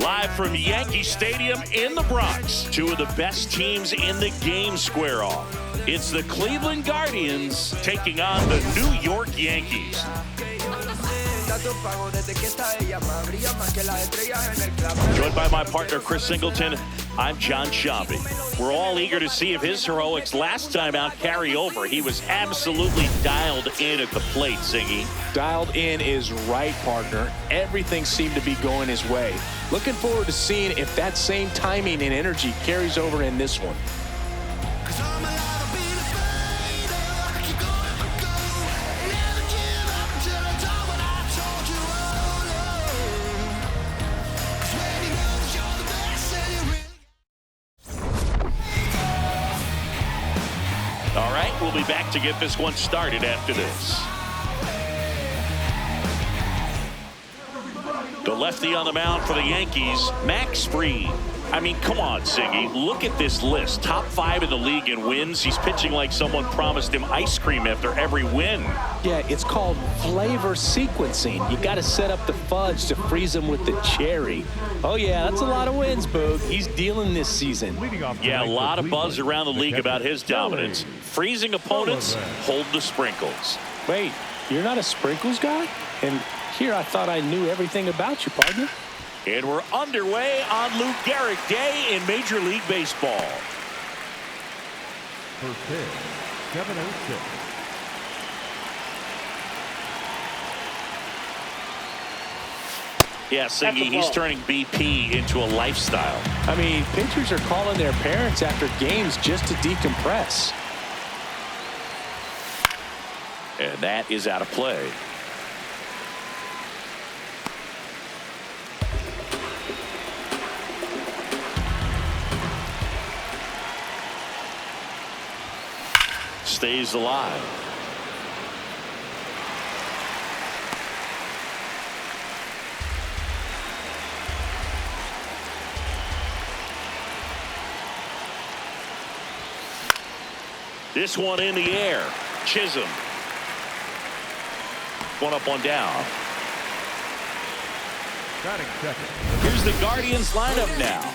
Live from Yankee Stadium in the Bronx, two of the best teams in the game square off. It's the Cleveland Guardians taking on the New York Yankees. Joined by my partner, Chris Singleton, I'm John Shambi. We're all eager to see if his heroics last time out carry over. He was absolutely dialed in at the plate, Singy. Dialed in is right, partner. Everything seemed to be going his way. Looking forward to seeing if that same timing and energy carries over in this one. All right, we'll be back to get this one started after this. The lefty on the mound for the Yankees, Max Fried. I mean, come on, Siggy. Look at this list. Top 5 in the league in wins. He's pitching like someone promised him ice cream after every win. Yeah, it's called flavor sequencing. You got to set up the fudge to freeze them with the cherry. Oh, yeah, that's a lot of wins, Boog. He's dealing this season. Yeah, a lot of buzz around the league about his dominance. Freezing opponents, hold the sprinkles. Wait, you're not a sprinkles guy? And here I thought I knew everything about you, partner. And we're underway on Lou Gehrig Day in Major League Baseball. First pitch, 7-0-6. Yeah, Siggy, he's turning BP into a lifestyle. I mean, pitchers are calling their parents after games just to decompress. And that is out of play. Stays alive. This one in the air. Chisholm. One up, one down. Here's the Guardians lineup now.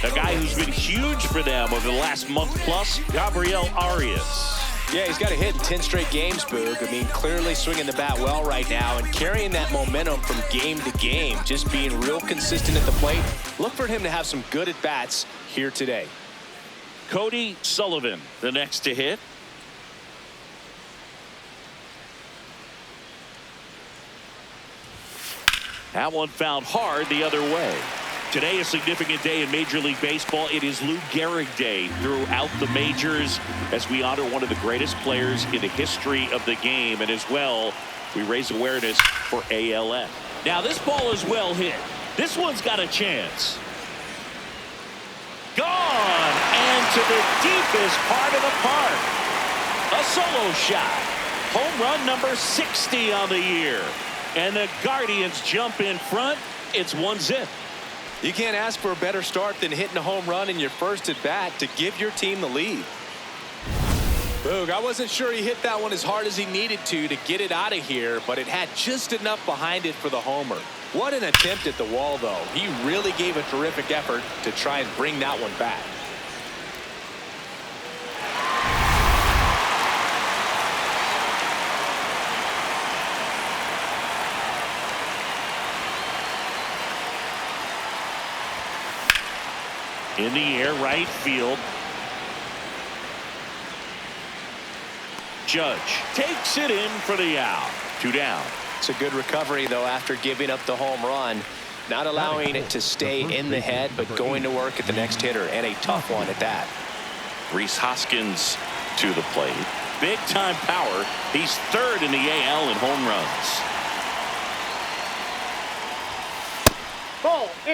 A guy who's been huge for them over the last month plus, Gabriel Arias. Yeah, he's got a hit in 10 straight games, Boog. I mean, clearly swinging the bat well right now and carrying that momentum from game to game, just being real consistent at the plate. Look for him to have some good at-bats here today. Cody Sullivan, the next to hit. That one found hard the other way. Today, a significant day in Major League Baseball. It is Lou Gehrig Day throughout the majors as we honor one of the greatest players in the history of the game. And as well, we raise awareness for ALS. Now, this ball is well hit. This one's got a chance. Gone! And to the deepest part of the park. A solo shot. Home run number 60 on the year. And the Guardians jump in front. It's 1-0. You can't ask for a better start than hitting a home run in your first at bat to give your team the lead. Boog, I wasn't sure he hit that one as hard as he needed to get it out of here, but it had just enough behind it for the homer. What an attempt at the wall, though. He really gave a terrific effort to try and bring that one back. In the air, right field. Judge takes it in for the out. 2 down. It's a good recovery, though, after giving up the home run. Not allowing it to stay in the head, but going to work at the next hitter, and a tough one at that. Rhys Hoskins to the plate. Big time power. He's 3rd in the AL in home runs.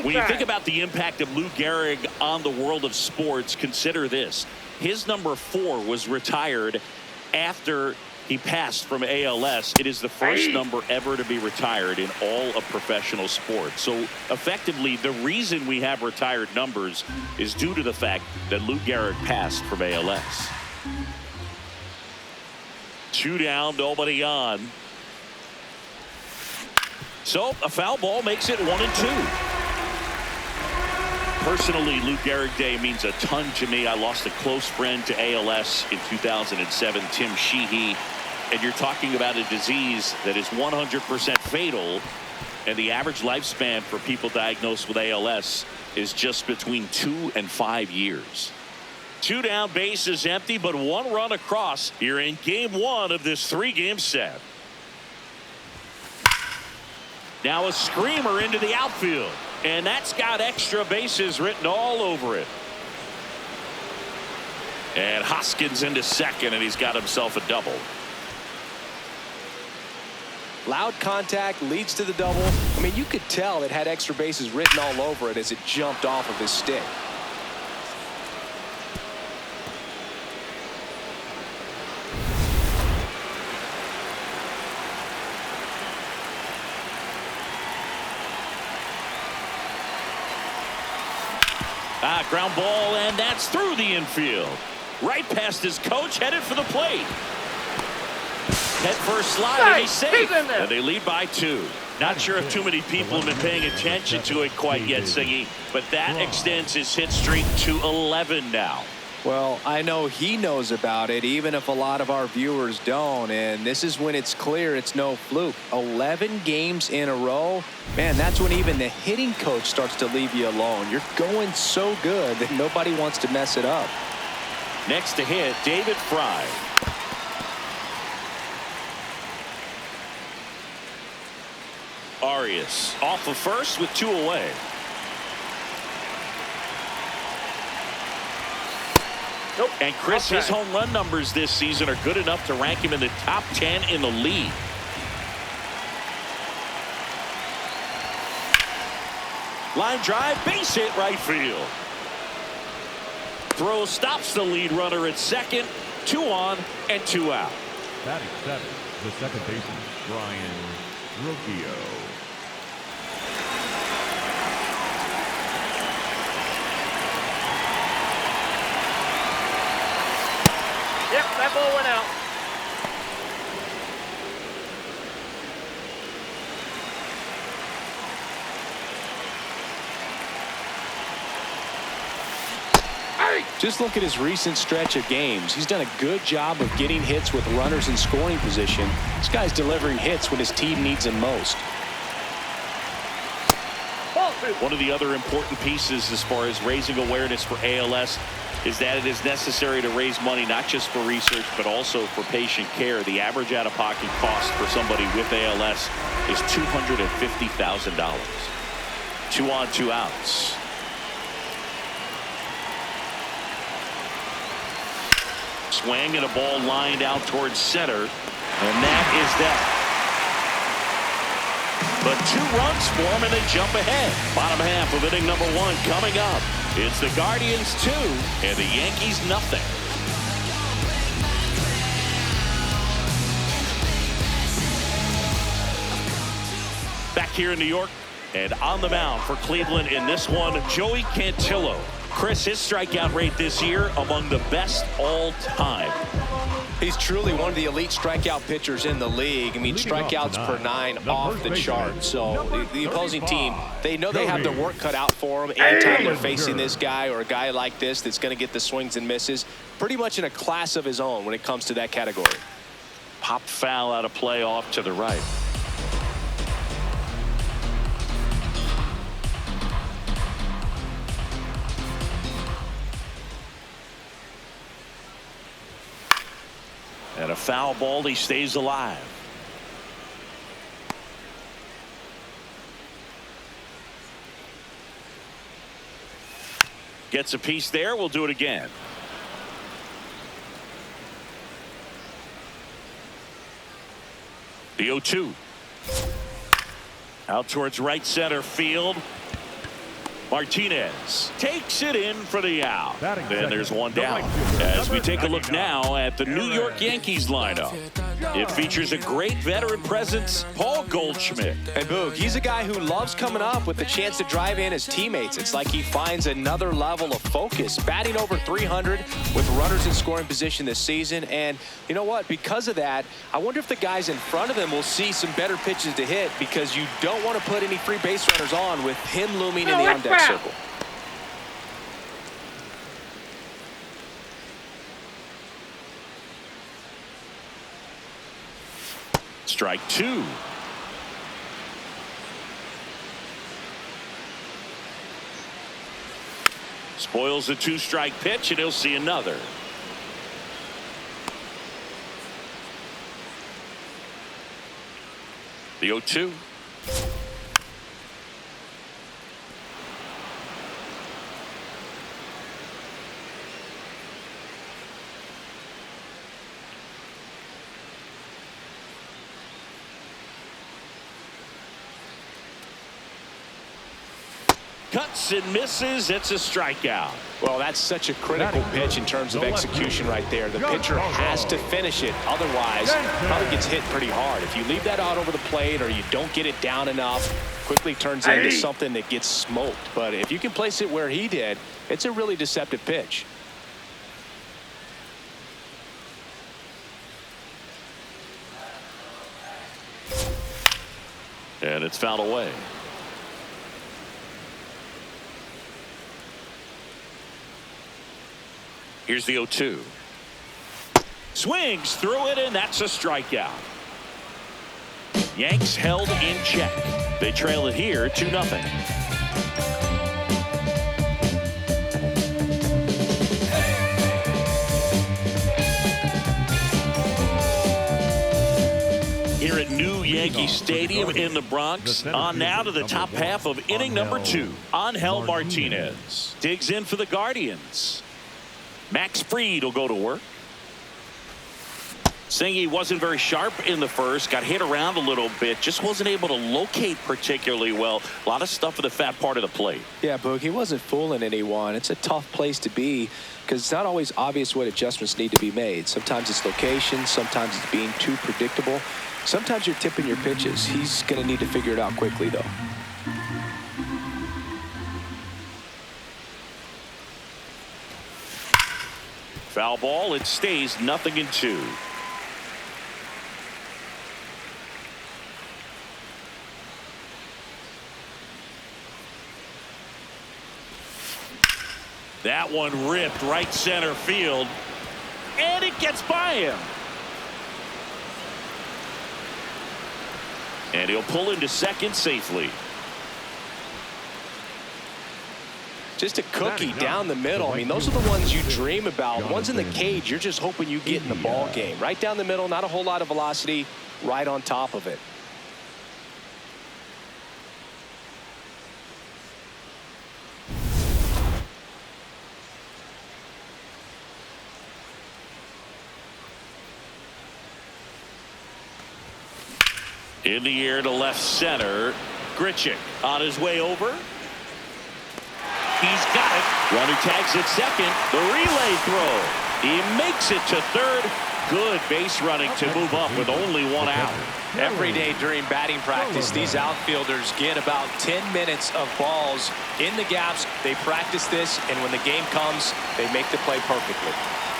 When you think about the impact of Lou Gehrig on the world of sports, consider this. His number 4 was retired after he passed from ALS. It is the first number ever to be retired in all of professional sports. So effectively, the reason we have retired numbers is due to the fact that Lou Gehrig passed from ALS. 2 down, nobody on. So a foul ball makes it 1-2. Personally, Lou Gehrig Day means a ton to me. I lost a close friend to ALS in 2007, Tim Sheehy. And you're talking about a disease that is 100% fatal. And the average lifespan for people diagnosed with ALS is just between 2 and 5 years. 2 down, bases empty, but 1 run across here in game 1 of this 3-game set. Now a screamer into the outfield. And that's got extra bases written all over it. And Hoskins into second, and he's got himself a double. Loud contact leads to the double. I mean, you could tell it had extra bases written all over it as it jumped off of his stick. Ground ball, and that's through the infield. Right past his coach, headed for the plate. Head first slide, and he's safe. And they lead by 2. Not sure if too many people have been paying attention to it quite yet, Siggy, but that extends his hit streak to 11 now. Well, I know he knows about it, even if a lot of our viewers don't. And this is when it's clear it's no fluke. 11 games in a row. Man, that's when even the hitting coach starts to leave you alone. You're going so good that nobody wants to mess it up. Next to hit, David Fry. Arias off of first with 2 away. Nope. And Chris, his home run numbers this season are good enough to rank him in the top 10 in the league. Line drive, base hit right field. Throw stops the lead runner at second. 2 on and 2 out. Batting 7, the second baseman, Brian Rocchio. Yep, that ball went out. Just look at his recent stretch of games. He's done a good job of getting hits with runners in scoring position. This guy's delivering hits when his team needs him most. One of the other important pieces as far as raising awareness for ALS is that it is necessary to raise money not just for research but also for patient care. The average out-of-pocket cost for somebody with ALS is $250,000. 2 on, 2 outs. Swing and a ball lined out towards center, and that is that. But 2 runs for him, and they jump ahead. Bottom half of inning number 1 coming up. It's the Guardians 2 and the Yankees nothing. Back here in New York, and on the mound for Cleveland in this one, Joey Cantillo. Chris, his strikeout rate this year among the best all time. He's truly one of the elite strikeout pitchers in the league. I mean, strikeouts per 9 off the chart. So the opposing team, they know they have their work cut out for them anytime they're facing this guy or a guy like this that's going to get the swings and misses. Pretty much in a class of his own when it comes to that category. Pop foul out of play off to the right. And a foul ball, he stays alive. Gets a piece there. We'll do it again. The 0-2. Out towards right center field. Martinez takes it in for the out. And there's one down. As we take a look now at the New York Yankees lineup. It features a great veteran presence, Paul Goldschmidt. And Boog, he's a guy who loves coming up with the chance to drive in his teammates. It's like he finds another level of focus, batting over 300 with runners in scoring position this season. And you know what? Because of that, I wonder if the guys in front of him will see some better pitches to hit, because you don't want to put any free base runners on with him looming in the on-deck circle. Strike two. Spoils the two-strike pitch, and he'll see another. The 0-2. Cuts and misses. It's a strikeout. Well, that's such a critical pitch in terms of execution right there. The pitcher has to finish it. Otherwise, probably gets hit pretty hard. If you leave that out over the plate or you don't get it down enough, quickly turns into something that gets smoked. But if you can place it where he did, it's a really deceptive pitch. And it's fouled away. Here's the 0-2. Swings through it, and that's a strikeout. Yanks held in check. They trail it here 2-0. Here at New Yankee Stadium in the Bronx. On now to the top half of inning number 2. Angel Martinez digs in for the Guardians. Max Fried will go to work. Singy wasn't very sharp in the first. Got hit around a little bit. Just wasn't able to locate particularly well. A lot of stuff in the fat part of the plate. Yeah, Boog, he wasn't fooling anyone. It's a tough place to be because it's not always obvious what adjustments need to be made. Sometimes it's location. Sometimes it's being too predictable. Sometimes you're tipping your pitches. He's going to need to figure it out quickly, though. Foul ball. It stays 0-2. That one ripped right center field, and it gets by him. And he'll pull into second safely. Just a cookie down the middle. I mean, those are the ones you dream about. Ones in the cage, you're just hoping you get in the ball game. Right down the middle, not a whole lot of velocity, right on top of it. In the air to left center. Grichuk on his way over. He's got it. Runner tags at second. The relay throw. He makes it to third. Good base running to move up with only one out. Every day during batting practice, these outfielders get about 10 minutes of balls in the gaps. They practice this, and when the game comes, they make the play perfectly.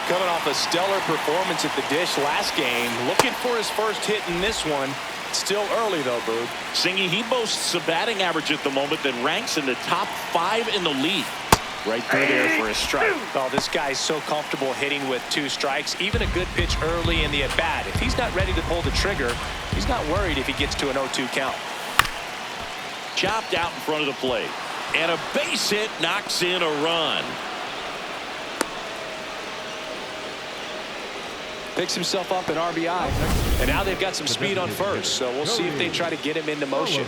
Coming off a stellar performance at the dish last game, looking for his first hit in this one. Still early, though, Boog. Singy, he boasts a batting average at the moment that ranks in the top 5 in the league. Right through there for a strike. Oh, this guy's so comfortable hitting with 2 strikes. Even a good pitch early in the at-bat. If he's not ready to pull the trigger, he's not worried if he gets to an 0-2 count. Chopped out in front of the plate. And a base hit knocks in a run. Picks himself up an RBI. And now they've got some speed on first, so we'll see if they try to get him into motion.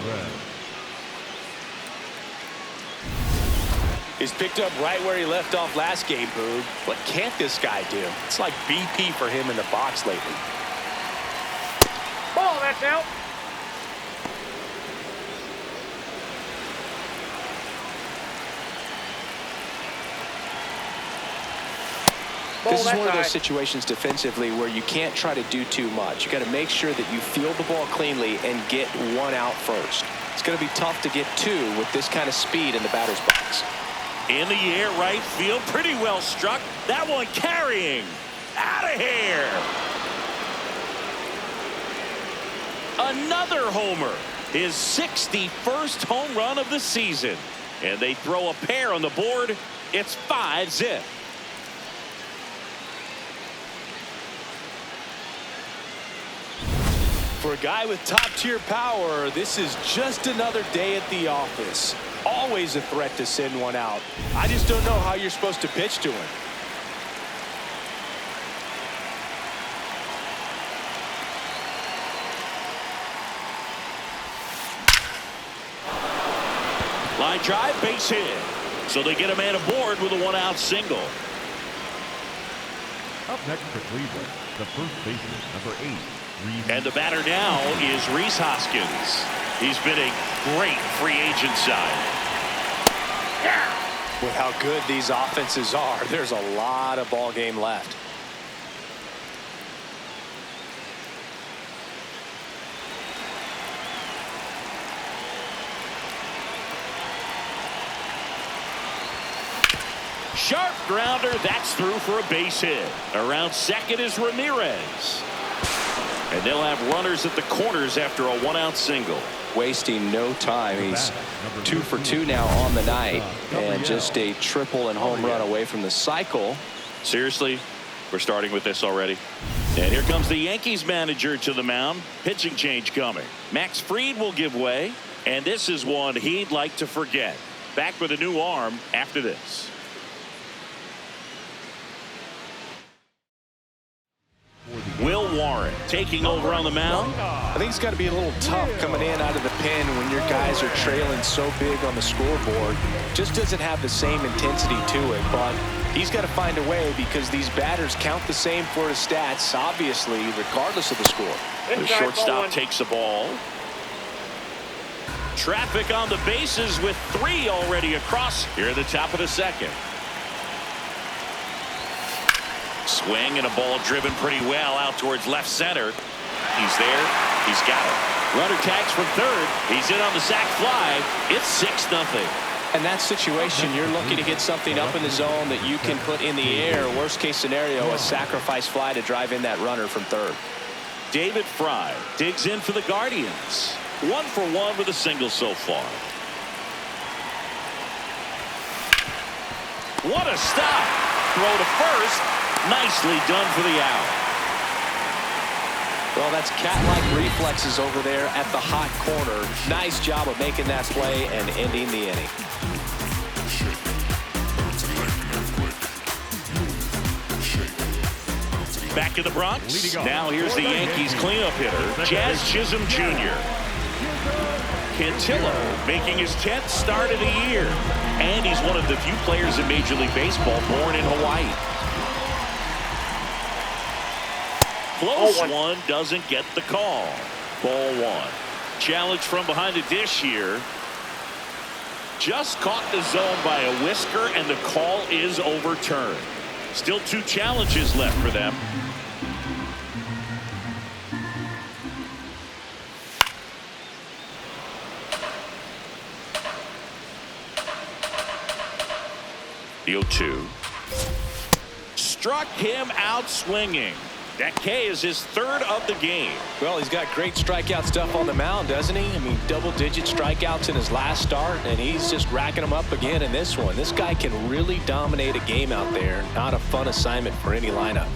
He's picked up right where he left off last game, Boog. What can't this guy do? It's like BP for him in the box lately. Ball, that's out. This is one of those situations defensively where you can't try to do too much. You got to make sure that you field the ball cleanly and get one out first. It's going to be tough to get two with this kind of speed in the batter's box. In the air, right field, pretty well struck. That one carrying. Out of here. Another homer. His 61st home run of the season. And they throw a pair on the board. It's 5-zip. For a guy with top-tier power, this is just another day at the office. Always a threat to send one out. I just don't know how you're supposed to pitch to him. Line drive, base hit. So they get a man aboard with a one-out single. Up next for Cleveland, the first baseman, number 8. And the batter now is Rhys Hoskins. He's been a great free agent sign. With how good these offenses are, there's a lot of ball game left. Sharp grounder, that's through for a base hit. Around second is Ramirez. And they'll have runners at the corners after a one-out single. Wasting no time. He's 2 for 2 now on the night, and just a triple and home run away from the cycle. Seriously, we're starting with this already. And here comes the Yankees manager to the mound. Pitching change coming. Max Fried will give way, and this is one he'd like to forget. Back with a new arm after this. Will Warren taking over on the mound. I think it's got to be a little tough coming in out of the pen when your guys are trailing so big on the scoreboard. Just doesn't have the same intensity to it, but he's got to find a way because these batters count the same for his stats, obviously, regardless of the score. The shortstop takes the ball. Traffic on the bases with 3 already across here at the top of the second. Swing and a ball driven pretty well out towards left center. He's there. He's got it. Runner tags from third. He's in on the sac fly. It's 6-0. In that situation, you're looking to get something up in the zone that you can put in the air. Worst case scenario, a sacrifice fly to drive in that runner from third. David Fry digs in for the Guardians. 1 for 1 with a single so far. What a stop. Throw to first. Nicely done for the out. Well, that's cat-like reflexes over there at the hot corner. Nice job of making that play and ending the inning. Back in the Bronx. Now here's the Yankees cleanup hitter, Jazz Chisholm Jr. Cantillo making his 10th start of the year. And he's one of the few players in Major League Baseball born in Hawaii. Close one doesn't get the call. Ball 1. Challenge from behind the dish here. Just caught the zone by a whisker, and the call is overturned. Still 2 challenges left for them. The 0-2. Struck him out swinging. That K is his 3rd of the game. Well, he's got great strikeout stuff on the mound, doesn't he? I mean, double-digit strikeouts in his last start, and he's just racking them up again in this one. This guy can really dominate a game out there. Not a fun assignment for any lineup.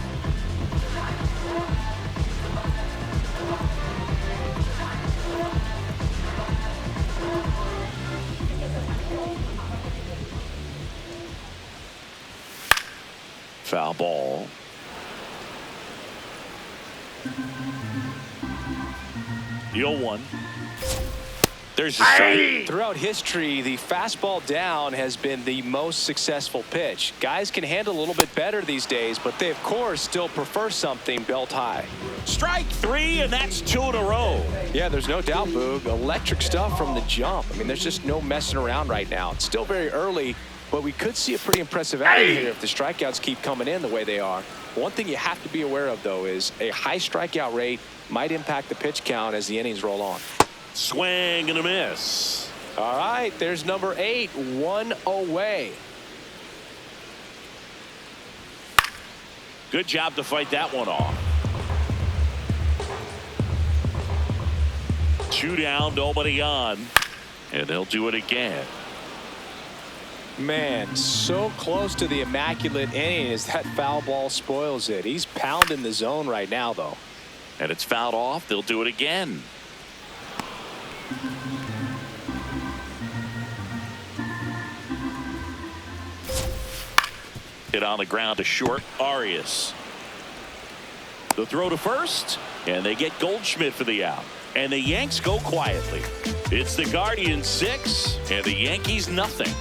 Foul ball. The 0-1. There's a strike. Throughout history, the fastball down has been the most successful pitch. Guys can handle a little bit better these days, but they, of course, still prefer something belt high. Strike 3, and that's 2 in a row. Yeah, there's no doubt, Boog. Electric stuff from the jump. I mean, there's just no messing around right now. It's still very early, But we could see a pretty impressive outing here if the strikeouts keep coming in the way they are. One thing you have to be aware of, though, is a high strikeout rate might impact the pitch count as the innings roll on. Swing and a miss. All right, there's number 8, 1 away. Good job to fight that one off. 2 down, nobody on. And they'll do it again. Man, so close to the immaculate inning as that foul ball spoils it. He's pounding the zone right now, though. And it's fouled off. They'll do it again. Hit on the ground to short. Arias. The throw to first. And they get Goldschmidt for the out. And the Yanks go quietly. It's the Guardians 6 and the Yankees nothing.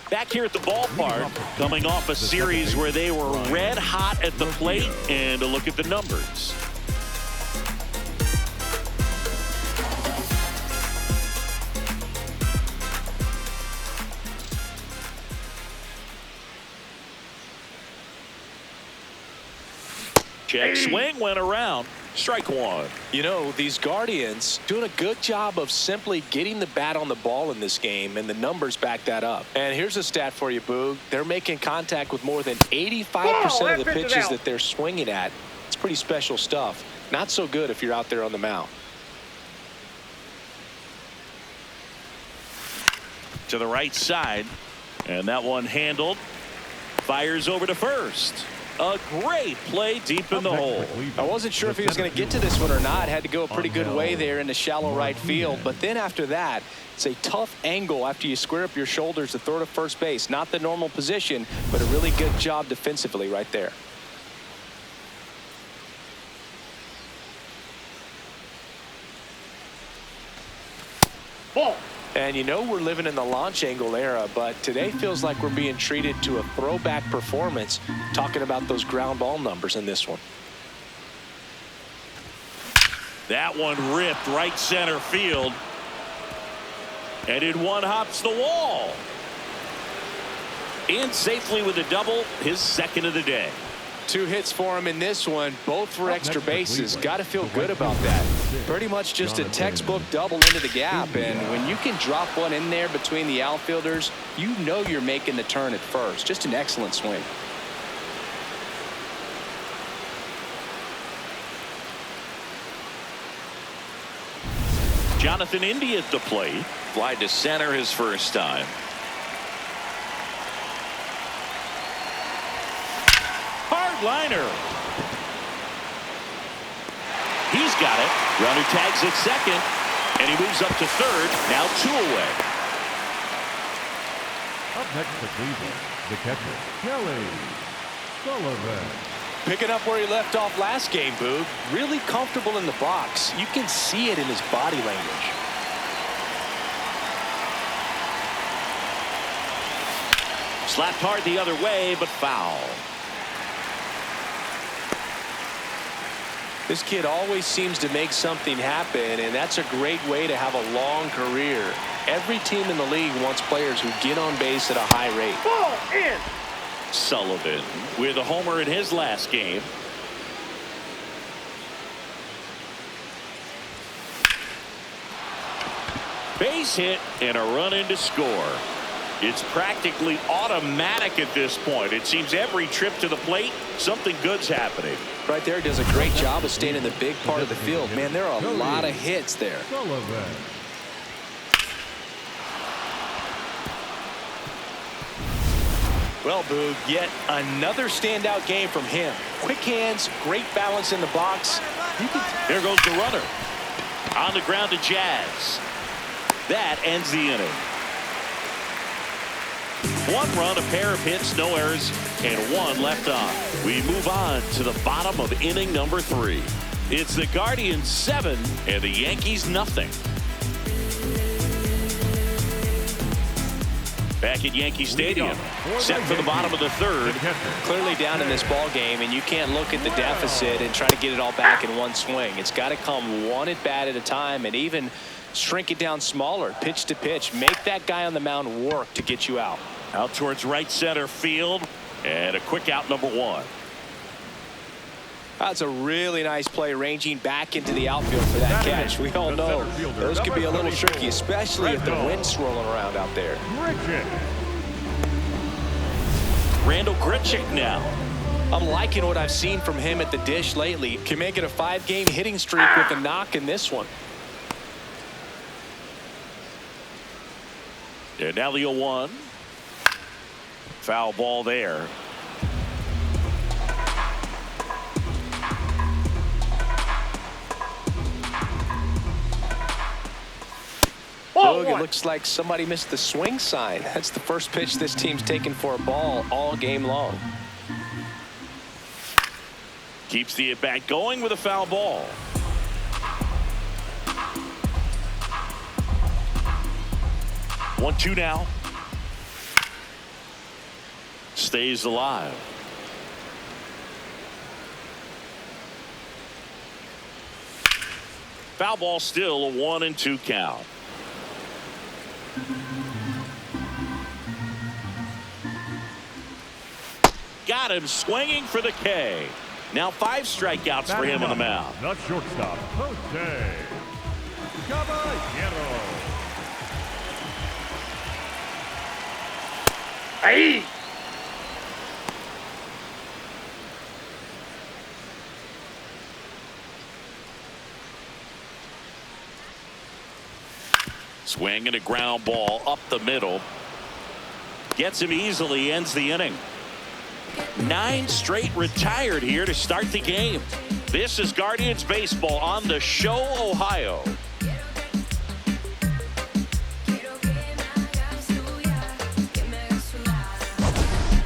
Back here at the ballpark, coming off a series where they were red hot at the plate, and a look at the numbers. Check swing went around. Strike one. You know, these Guardians doing a good job of simply getting the bat on the ball in this game, and the numbers back that up. And here's a stat for you, Boog. They're making contact with more than 85% of the pitches that they're swinging at. It's pretty special stuff. Not so good if you're out there on the mound. To the right side, and that one handled. Fires over to first. A great play deep in the hole. I wasn't sure if he was going to get to this one or not. Had to go a pretty good way there in the shallow right field. But then after that, it's a tough angle after you square up your shoulders to throw to first base. Not the normal position, but a really good job defensively right there. Ball. And you know we're living in the launch angle era, but today feels like we're being treated to a throwback performance, talking about those ground ball numbers in this one. That one ripped right center field. And it one hops the wall. In safely with a double, his second of the day. 2 hits for him in this one, both for extra bases. Got to feel good about that. Pretty much just a textbook double into the gap, and when you can drop one in there between the outfielders, you know you're making the turn at first. Just an excellent swing. Jonathan Indy at the plate. Fly to center his first time. Liner. He's got it. Runner tags at second, and he moves up to third. Now 2 away. Up next for Cleveland, the catcher, Kelly Sullivan. Picking up where he left off last game, Boog. Really comfortable in the box. You can see it in his body language. Slapped hard the other way, but foul. This kid always seems to make something happen, and that's a great way to have a long career. Every team in the league wants players who get on base at a high rate. Ball in. Sullivan with a homer in his last game. Base hit and a run in to score. It's practically automatic at this point. It seems every trip to the plate, something good's happening. Right there, does a great job of staying in the big part of the field. Man, there are a lot of hits there. Sullivan. Well, Boog, yet another standout game from him. Quick hands, great balance in the box. There goes the runner. On the ground to Jazz. That ends the inning. 1 run, a pair of hits, no errors, and 1 left on. We move on to the bottom of inning number 3. It's the Guardians 7 and the Yankees nothing. Back at Yankee Stadium, set for the bottom of the third. Clearly down in this ball game, and you can't look at the deficit and try to get it all back in one swing. It's got to come one at bat at a time, and even shrink it down smaller, pitch to pitch. Make that guy on the mound work to get you out. Out towards right center field, and a quick out, number 1. That's a really nice play, ranging back into the outfield for that catch. We all know those can be a little tricky, especially if the wind's swirling around out there. Randall Grichuk now. I'm liking what I've seen from him at the dish lately. Can make it a 5-game hitting streak with a knock in this one. And now the 0-1. Foul ball there. Look, it looks like somebody missed the swing sign. That's the first pitch this team's taken for a ball all game long. Keeps the at-bat going with a foul ball. One, two now. Stays alive. Foul ball, still a 1-2 count. Got him swinging for the K. Now 5 strikeouts for him on the mound. The shortstop, Jose Caballero. Hey! Swing and a ground ball up the middle. Gets him easily, ends the inning. 9 straight retired here to start the game. This is Guardians baseball on the Show, Ohio.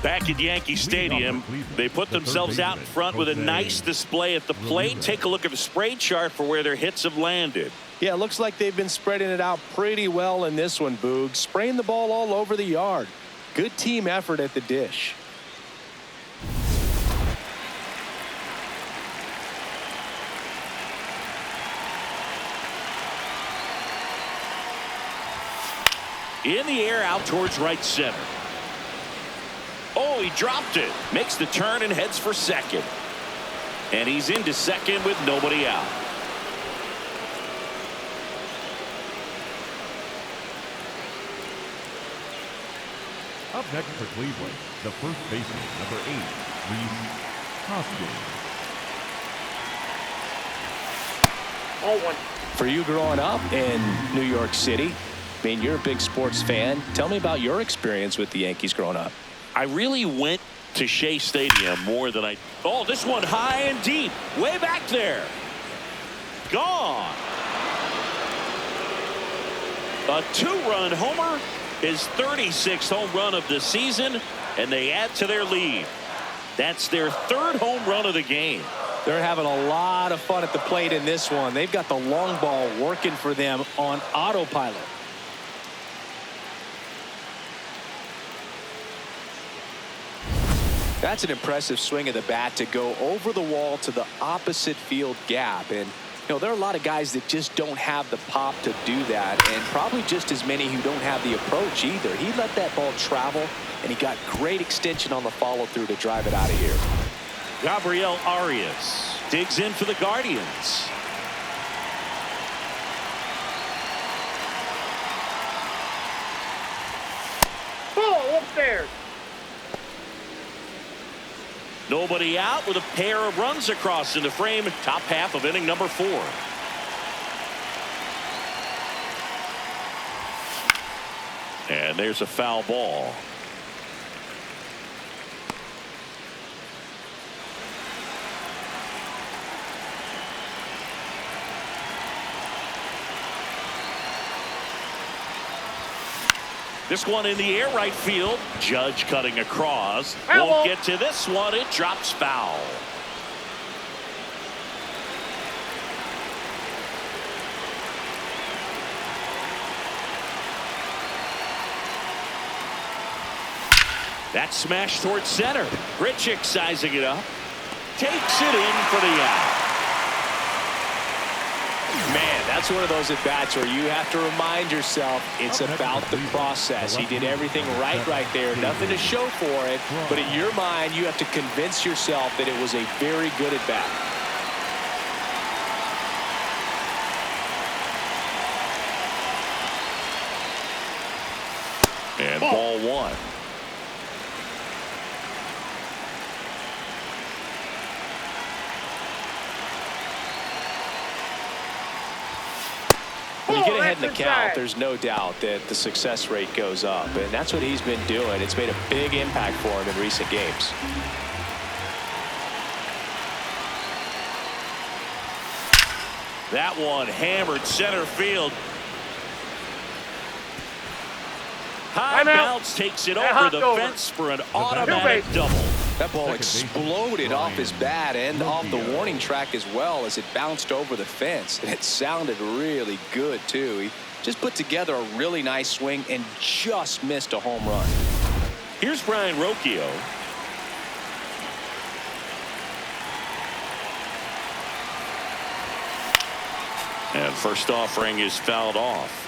Back at Yankee Stadium, they put themselves out in front with a nice display at the plate. Take a look at the spray chart for where their hits have landed. Yeah, it looks like they've been spreading it out pretty well in this one, Boog. Spraying the ball all over the yard. Good team effort at the dish. In the air, out towards right center. Oh, he dropped it. Makes the turn and heads for second. And he's into second with nobody out. Up next for Cleveland, the first baseman, number 8, Reese Hoskins. Oh, one. For you growing up in New York City, I mean, you're a big sports fan. Tell me about your experience with the Yankees growing up. I really went to Shea Stadium more than I. Oh, this one high and deep, way back there. Gone. A 2-run homer, his 36th home run of the season, and they add to their lead. That's their 3rd home run of the game. They're having a lot of fun at the plate in this one. They've got the long ball working for them on autopilot. That's an impressive swing of the bat to go over the wall to the opposite field gap. And, you know, there are a lot of guys that just don't have the pop to do that, and probably just as many who don't have the approach either. He let that ball travel, and he got great extension on the follow-through to drive it out of here. Gabriel Arias digs in for the Guardians. Ball upstairs. Nobody out with a pair of runs across in the frame. Top half of inning number 4. And there's a foul ball. This one in the air, right field. Judge cutting across. Won't get to this one. It drops foul. That smash towards center. Grichuk sizing it up. Takes it in for the out. Man, that's one of those at-bats where you have to remind yourself it's about the process. He did everything right there. Nothing to show for it. But in your mind, you have to convince yourself that it was a very good at-bat. And ball one. When you get ahead in the count, there's no doubt that the success rate goes up. And that's what he's been doing. It's made a big impact for him in recent games. That one hammered center field. High bounce takes it over the fence for an automatic double. That ball exploded off his bat and off the warning track as well as it bounced over the fence. And it sounded really good, too. He just put together a really nice swing and just missed a home run. Here's Brian Rocchio. And first offering is fouled off.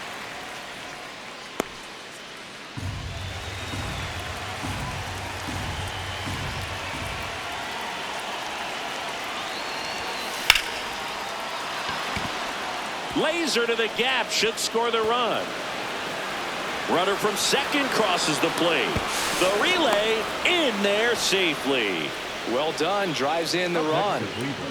Laser to the gap, should score the run. Runner from second crosses the plate. The relay in there safely. Well done, drives in the run.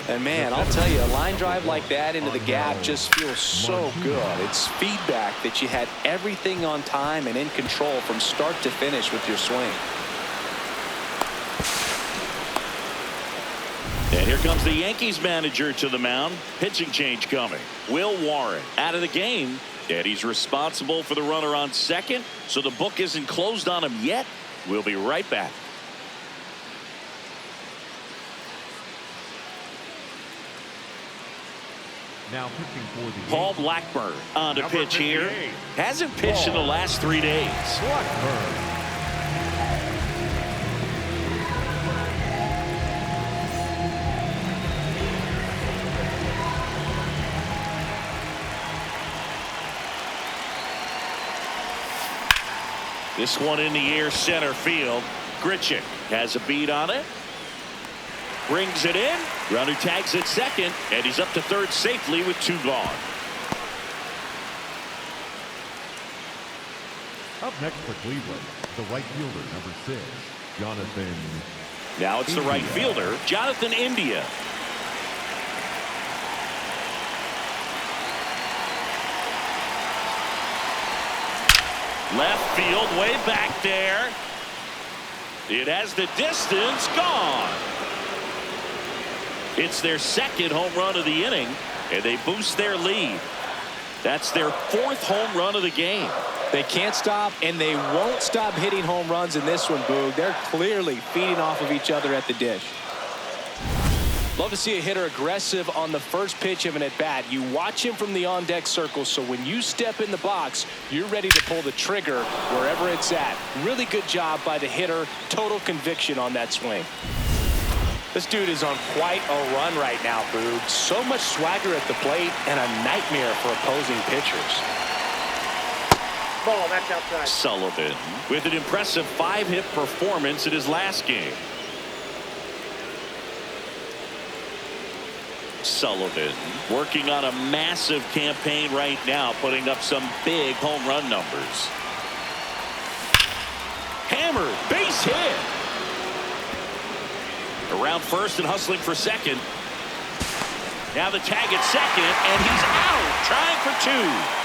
And man, I'll tell you, a line drive like that into the gap just feels so good. It's feedback that you had everything on time and in control from start to finish with your swing. And here comes the Yankees manager to the mound. Pitching change coming. Will Warren out of the game. And he's responsible for the runner on second. So the book isn't closed on him yet. We'll be right back. Now pitching for the Paul Blackburn on to pitch here. Hasn't pitched in the last 3 days. Blackburn. This one in the air center field. Grichuk has a beat on it. Brings it in. Runner tags at second. And he's up to third safely with 2 gone. Up next for Cleveland, the right fielder, number 6, Jonathan. Now it's the right fielder, Jonathan India. Left field, way back there. It has the distance, gone. It's their second home run of the inning, and they boost their lead. That's their 4th home run of the game. They can't stop, and they won't stop hitting home runs in this one, Boog. They're clearly feeding off of each other at the dish. Love to see a hitter aggressive on the first pitch of an at-bat. You watch him from the on-deck circle, so when you step in the box, you're ready to pull the trigger wherever it's at. Really good job by the hitter. Total conviction on that swing. This dude is on quite a run right now, Boog. So much swagger at the plate and a nightmare for opposing pitchers. Ball, that's outside. Sullivan with an impressive 5-hit performance in his last game. Sullivan working on a massive campaign right now, putting up some big home run numbers. Hammered, base hit. Around first and hustling for second. Now the tag at second, and he's out, trying for 2.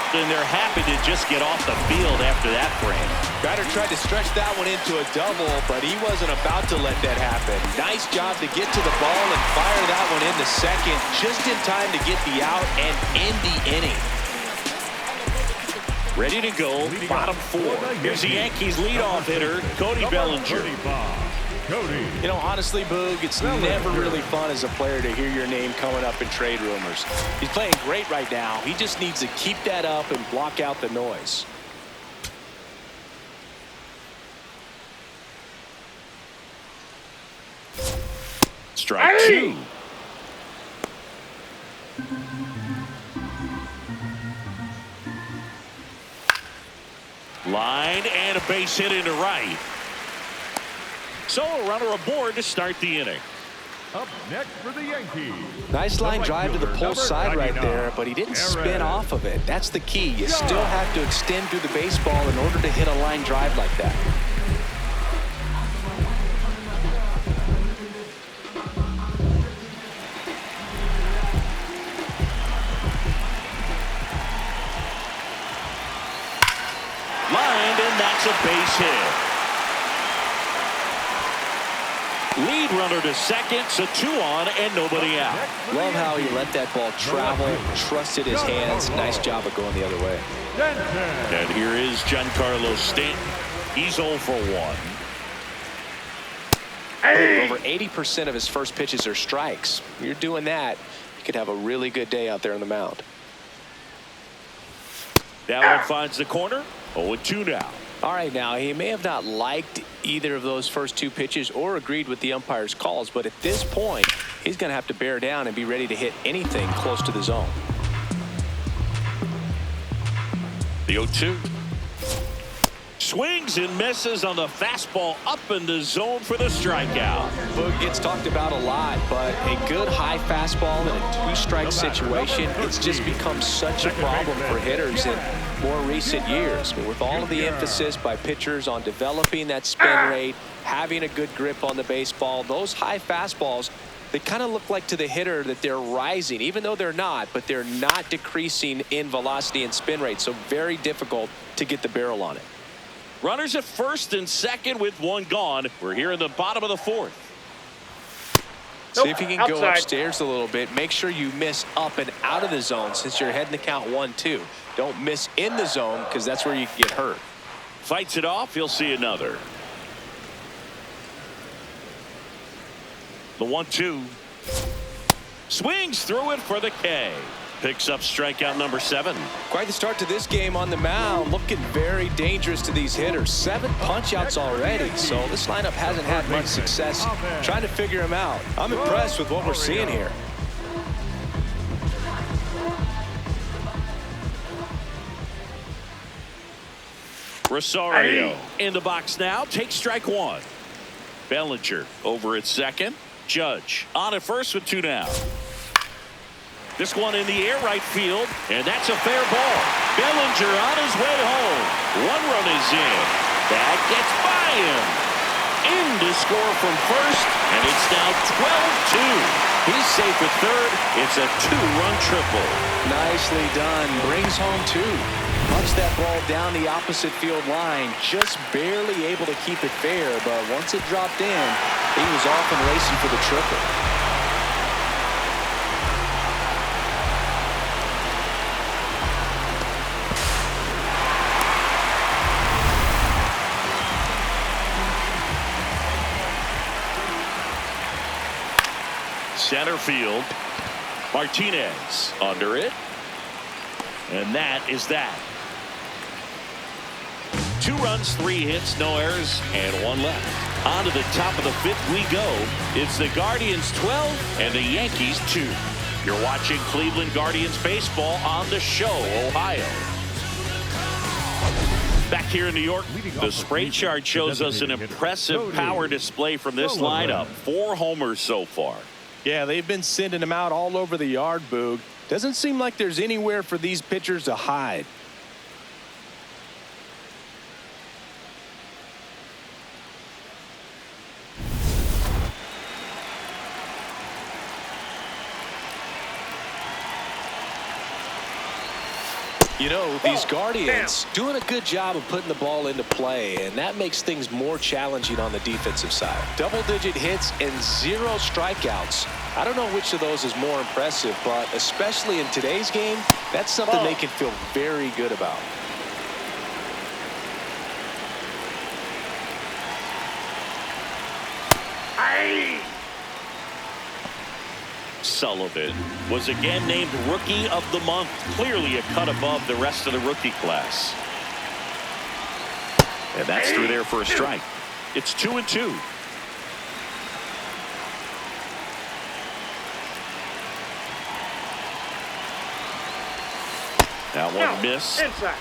And they're happy to just get off the field after that frame. Batter tried to stretch that one into a double, but he wasn't about to let that happen. Nice job to get to the ball and fire that one into second just in time to get the out and end the inning. Ready to go, bottom 4. Here's the Yankees leadoff hitter, Cody Bellinger. You know, honestly, Boog, it's never really fun as a player to hear your name coming up in trade rumors. He's playing great right now. He just needs to keep that up and block out the noise. strike two. Line and a base hit into right. So a runner aboard to start the inning. Up next for the Yankees. Nice line drive to the pull side right there, but he didn't spin off of it. That's the key. You still have to extend through the baseball in order to hit a line drive like that. Lined, and that's a base hit. Lead runner to second, so 2 on and nobody out. Love how he let that ball travel, trusted his hands. Nice job of going the other way. And here is Giancarlo Stanton. He's 0 for 1. Over 80% of his first pitches are strikes. You're doing that, you could have a really good day out there on the mound. That one finds the corner. 0-2 now. All right, now he may have not liked either of those first 2 pitches or agreed with the umpire's calls, but at this point he's going to have to bear down and be ready to hit anything close to the zone. The 0-2. Swings and misses on the fastball up in the zone for the strikeout. Boog gets talked about a lot, but a good high fastball in a 2-strike situation, it's just become such a problem for hitters in more recent years. With all of the emphasis by pitchers on developing that spin rate, having a good grip on the baseball, those high fastballs, they kind of look like to the hitter that they're rising, even though they're not, but they're not decreasing in velocity and spin rate, so very difficult to get the barrel on it. Runners at first and second with 1 gone. We're here in the bottom of the 4th. See if you can go upstairs a little bit. Make sure you miss up and out of the zone since you're heading to count 1-2. Don't miss in the zone because that's where you can get hurt. Fights it off. He'll see another. The 1-2. Swings through it for the K. Picks up strikeout number 7. Quite the start to this game on the mound. Looking very dangerous to these hitters. 7 punch-outs already. So this lineup hasn't had much success trying to figure him out. I'm impressed with what we're seeing here. Rosario in the box now. Takes strike 1. Bellinger over at second. Judge on at first with 2 down. This one in the air right field, and that's a fair ball. Bellinger on his way home. 1 run is in. That gets by him. In to score from first, and it's now 12-2. He's safe at third. It's a 2-run triple. Nicely done. Brings home 2. Punched that ball down the opposite field line. Just barely able to keep it fair, but once it dropped in, he was off and racing for the triple. Center field. Martinez under it. And that is that. 2 runs, 3 hits, no errors, and 1 left. On to the top of the 5th we go. It's the Guardians 12 and the Yankees 2. You're watching Cleveland Guardians baseball on the show, Ohio. Back here in New York, the spray chart shows us an impressive power display from this lineup. 4 homers so far. Yeah, they've been sending them out all over the yard, Boog. Doesn't seem like there's anywhere for these pitchers to hide. You know, these Guardians doing a good job of putting the ball into play, and that makes things more challenging on the defensive side. Double-digit hits and 0 strikeouts. I don't know which of those is more impressive, but especially in today's game, that's something they can feel very good about. Sullivan was again named Rookie of the Month, clearly a cut above the rest of the rookie class. And that's through there for a strike. It's 2-2. That one missed. Inside.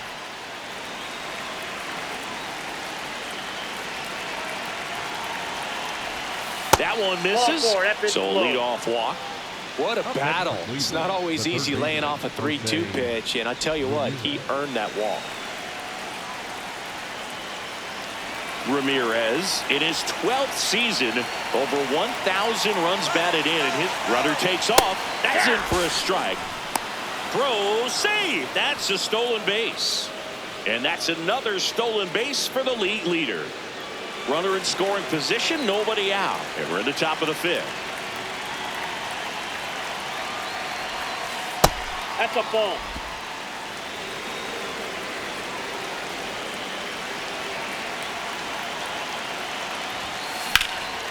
That one misses. Ball four, that pitch So a is low. leadoff walk. What a battle. It's not always easy laying off a 3-2 pitch, and I tell you what, he earned that walk. Ramirez in his 12th season, over 1,000 runs batted in, and his runner takes off. That's in for a strike. Throw, save. That's a stolen base. And that's another stolen base for the league leader. Runner in scoring position, nobody out. And we're in the top of the 5th. That's a ball.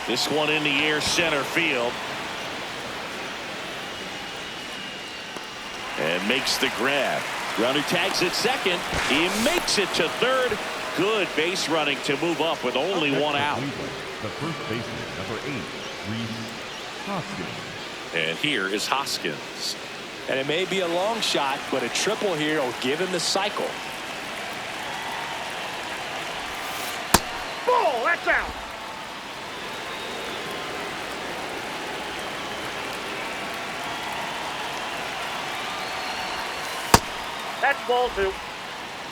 This one in the air, center field. And makes the grab. Runner tags at second. He makes it to third. Good base running to move up with only one out. The first baseman, number 8, Reese Hoskins. And here is Hoskins. And it may be a long shot, but a triple here will give him the cycle. Ball, that's out. That's ball 2.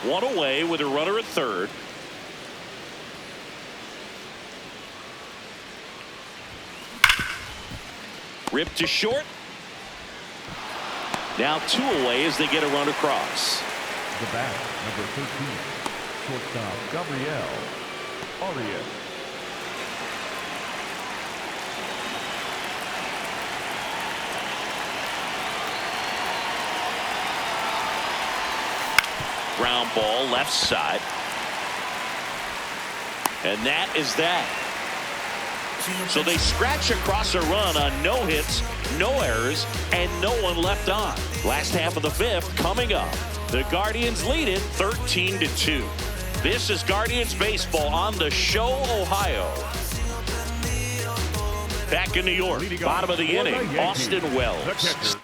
One away with a runner at third. Ripped to short. Now 2 away as they get a run across. The bat, number 13, shortstop Gabriel Arias. Ground ball left side. And that is that. So they scratch across a run on no hits, no errors, and no one left on. Last half of the 5th coming up. The Guardians lead it 13-2. This is Guardians baseball on the show, Ohio. Back in New York, bottom of the inning, Austin Wells.